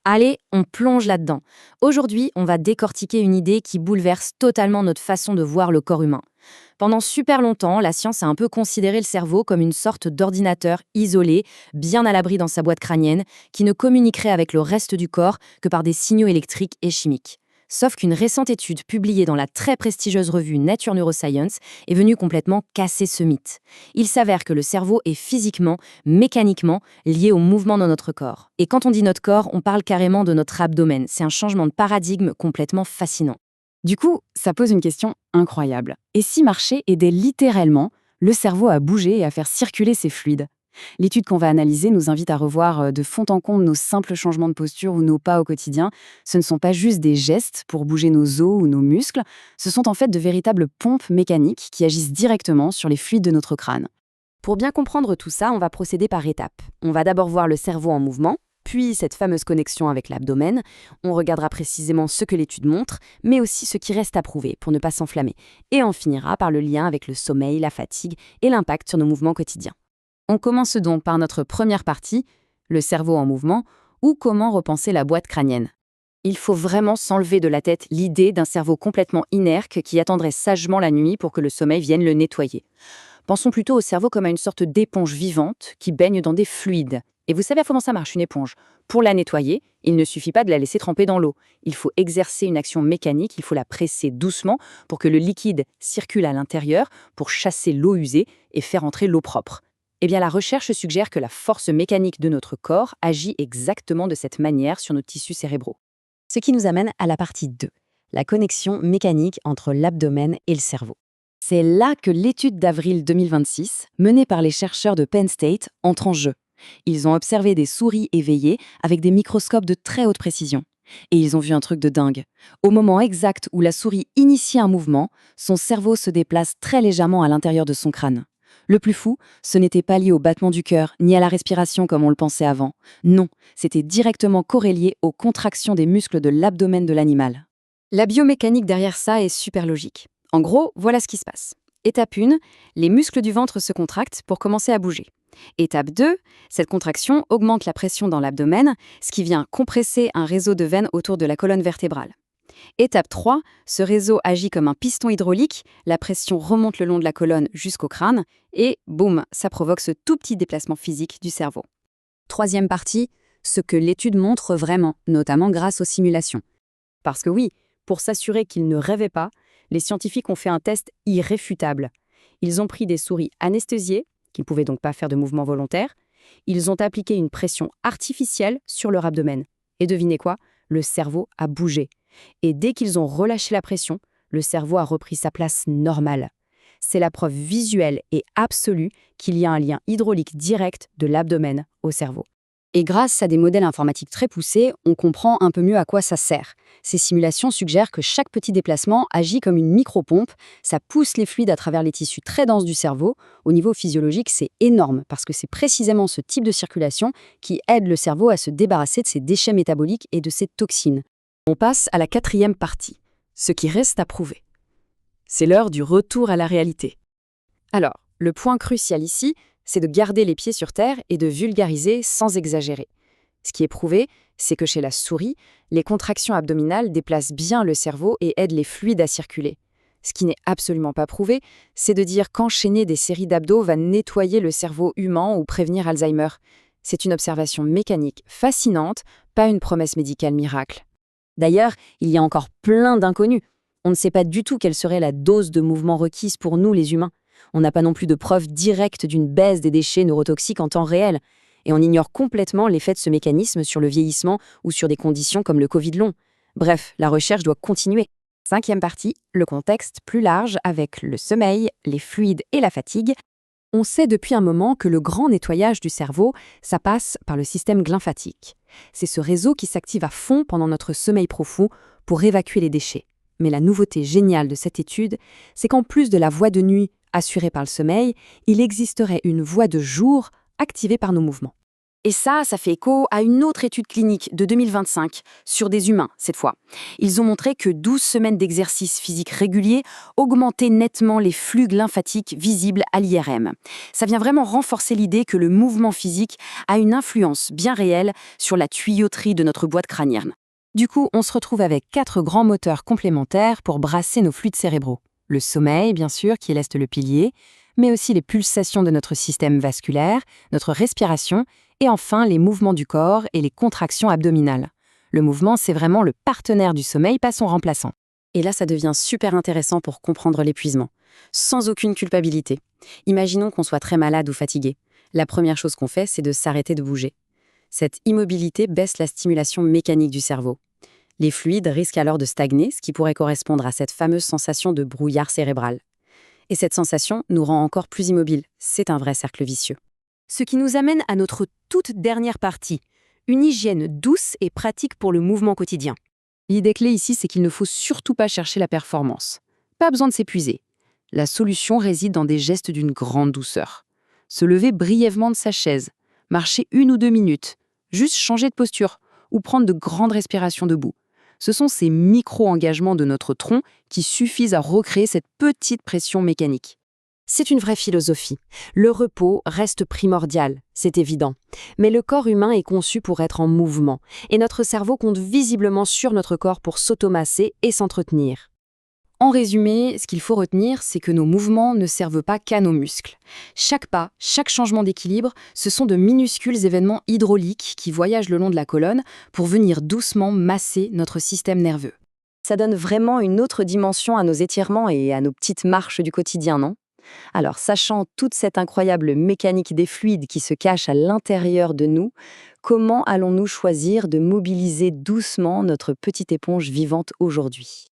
Allez, on plonge là-dedans. Aujourd'hui, on va décortiquer une idée qui bouleverse totalement notre façon de voir le corps humain. Pendant super longtemps, la science a un peu considéré le cerveau comme une sorte d'ordinateur isolé, bien à l'abri dans sa boîte crânienne, qui ne communiquerait avec le reste du corps que par des signaux électriques et chimiques. Sauf qu'une récente étude publiée dans la très prestigieuse revue Nature Neuroscience est venue complètement casser ce mythe. Il s'avère que le cerveau est physiquement, mécaniquement, lié au mouvement dans notre corps. Et quand on dit notre corps, on parle carrément de notre abdomen. C'est un changement de paradigme complètement fascinant. Du coup, ça pose une question incroyable. Et si marcher aidait littéralement le cerveau à bouger et à faire circuler ses fluides? L'étude qu'on va analyser nous invite à revoir de fond en comble nos simples changements de posture ou nos pas au quotidien. Ce ne sont pas juste des gestes pour bouger nos os ou nos muscles, ce sont en fait de véritables pompes mécaniques qui agissent directement sur les fluides de notre crâne. Pour bien comprendre tout ça, on va procéder par étapes. On va d'abord voir le cerveau en mouvement, puis cette fameuse connexion avec l'abdomen. On regardera précisément ce que l'étude montre, mais aussi ce qui reste à prouver pour ne pas s'enflammer. Et on finira par le lien avec le sommeil, la fatigue et l'impact sur nos mouvements quotidiens. On commence donc par notre première partie, le cerveau en mouvement, ou comment repenser la boîte crânienne. Il faut vraiment s'enlever de la tête l'idée d'un cerveau complètement inerte qui attendrait sagement la nuit pour que le sommeil vienne le nettoyer. Pensons plutôt au cerveau comme à une sorte d'éponge vivante qui baigne dans des fluides. Et vous savez comment ça marche une éponge? Pour la nettoyer, il ne suffit pas de la laisser tremper dans l'eau. Il faut exercer une action mécanique, il faut la presser doucement pour que le liquide circule à l'intérieur, pour chasser l'eau usée et faire entrer l'eau propre. Eh bien, la recherche suggère que la force mécanique de notre corps agit exactement de cette manière sur nos tissus cérébraux. Ce qui nous amène à la partie 2, la connexion mécanique entre l'abdomen et le cerveau. C'est là que l'étude d'avril 2026, menée par les chercheurs de Penn State, entre en jeu. Ils ont observé des souris éveillées avec des microscopes de très haute précision. Et ils ont vu un truc de dingue. Au moment exact où la souris initie un mouvement, son cerveau se déplace très légèrement à l'intérieur de son crâne. Le plus fou, ce n'était pas lié au battement du cœur, ni à la respiration comme on le pensait avant. Non, c'était directement corrélé aux contractions des muscles de l'abdomen de l'animal. La biomécanique derrière ça est super logique. En gros, voilà ce qui se passe. Étape 1, les muscles du ventre se contractent pour commencer à bouger. Étape 2, cette contraction augmente la pression dans l'abdomen, ce qui vient compresser un réseau de veines autour de la colonne vertébrale. Étape 3, ce réseau agit comme un piston hydraulique, la pression remonte le long de la colonne jusqu'au crâne, et boum, ça provoque ce tout petit déplacement physique du cerveau. Troisième partie, ce que l'étude montre vraiment, notamment grâce aux simulations. Parce que oui, pour s'assurer qu'ils ne rêvaient pas, les scientifiques ont fait un test irréfutable. Ils ont pris des souris anesthésiées, qui ne pouvaient donc pas faire de mouvements volontaires. Ils ont appliqué une pression artificielle sur leur abdomen. Et devinez quoi? Le cerveau a bougé. Et dès qu'ils ont relâché la pression, le cerveau a repris sa place normale. C'est la preuve visuelle et absolue qu'il y a un lien hydraulique direct de l'abdomen au cerveau. Et grâce à des modèles informatiques très poussés, on comprend un peu mieux à quoi ça sert. Ces simulations suggèrent que chaque petit déplacement agit comme une micropompe, ça pousse les fluides à travers les tissus très denses du cerveau. Au niveau physiologique, c'est énorme, parce que c'est précisément ce type de circulation qui aide le cerveau à se débarrasser de ses déchets métaboliques et de ses toxines. On passe à la quatrième partie, ce qui reste à prouver. C'est l'heure du retour à la réalité. Alors, le point crucial ici, c'est de garder les pieds sur terre et de vulgariser sans exagérer. Ce qui est prouvé, c'est que chez la souris, les contractions abdominales déplacent bien le cerveau et aident les fluides à circuler. Ce qui n'est absolument pas prouvé, c'est de dire qu'enchaîner des séries d'abdos va nettoyer le cerveau humain ou prévenir Alzheimer. C'est une observation mécanique fascinante, pas une promesse médicale miracle. D'ailleurs, il y a encore plein d'inconnus. On ne sait pas du tout quelle serait la dose de mouvement requise pour nous, les humains. On n'a pas non plus de preuves directes d'une baisse des déchets neurotoxiques en temps réel. Et on ignore complètement l'effet de ce mécanisme sur le vieillissement ou sur des conditions comme le Covid long. Bref, la recherche doit continuer. Cinquième partie, le contexte plus large avec le sommeil, les fluides et la fatigue. On sait depuis un moment que le grand nettoyage du cerveau, ça passe par le système glymphatique. C'est ce réseau qui s'active à fond pendant notre sommeil profond pour évacuer les déchets. Mais la nouveauté géniale de cette étude, c'est qu'en plus de la voie de nuit assurée par le sommeil, il existerait une voie de jour activée par nos mouvements. Et ça fait écho à une autre étude clinique de 2025, sur des humains cette fois. Ils ont montré que 12 semaines d'exercice physique régulier augmentaient nettement les flux lymphatiques visibles à l'IRM. Ça vient vraiment renforcer l'idée que le mouvement physique a une influence bien réelle sur la tuyauterie de notre boîte crânienne. Du coup, on se retrouve avec 4 grands moteurs complémentaires pour brasser nos fluides cérébraux. Le sommeil, bien sûr, qui reste le pilier, mais aussi les pulsations de notre système vasculaire, notre respiration, et enfin les mouvements du corps et les contractions abdominales. Le mouvement, c'est vraiment le partenaire du sommeil, pas son remplaçant. Et là, ça devient super intéressant pour comprendre l'épuisement, sans aucune culpabilité. Imaginons qu'on soit très malade ou fatigué. La première chose qu'on fait, c'est de s'arrêter de bouger. Cette immobilité baisse la stimulation mécanique du cerveau. Les fluides risquent alors de stagner, ce qui pourrait correspondre à cette fameuse sensation de brouillard cérébral. Et cette sensation nous rend encore plus immobiles. C'est un vrai cercle vicieux. Ce qui nous amène à notre toute dernière partie, une hygiène douce et pratique pour le mouvement quotidien. L'idée clé ici, c'est qu'il ne faut surtout pas chercher la performance. Pas besoin de s'épuiser. La solution réside dans des gestes d'une grande douceur. Se lever brièvement de sa chaise, marcher 1 ou 2 minutes, juste changer de posture ou prendre de grandes respirations debout. Ce sont ces micro-engagements de notre tronc qui suffisent à recréer cette petite pression mécanique. C'est une vraie philosophie. Le repos reste primordial, c'est évident. Mais le corps humain est conçu pour être en mouvement, et notre cerveau compte visiblement sur notre corps pour s'automasser et s'entretenir. En résumé, ce qu'il faut retenir, c'est que nos mouvements ne servent pas qu'à nos muscles. Chaque pas, chaque changement d'équilibre, ce sont de minuscules événements hydrauliques qui voyagent le long de la colonne pour venir doucement masser notre système nerveux. Ça donne vraiment une autre dimension à nos étirements et à nos petites marches du quotidien, non ? Alors, sachant toute cette incroyable mécanique des fluides qui se cache à l'intérieur de nous, comment allons-nous choisir de mobiliser doucement notre petite éponge vivante aujourd'hui ?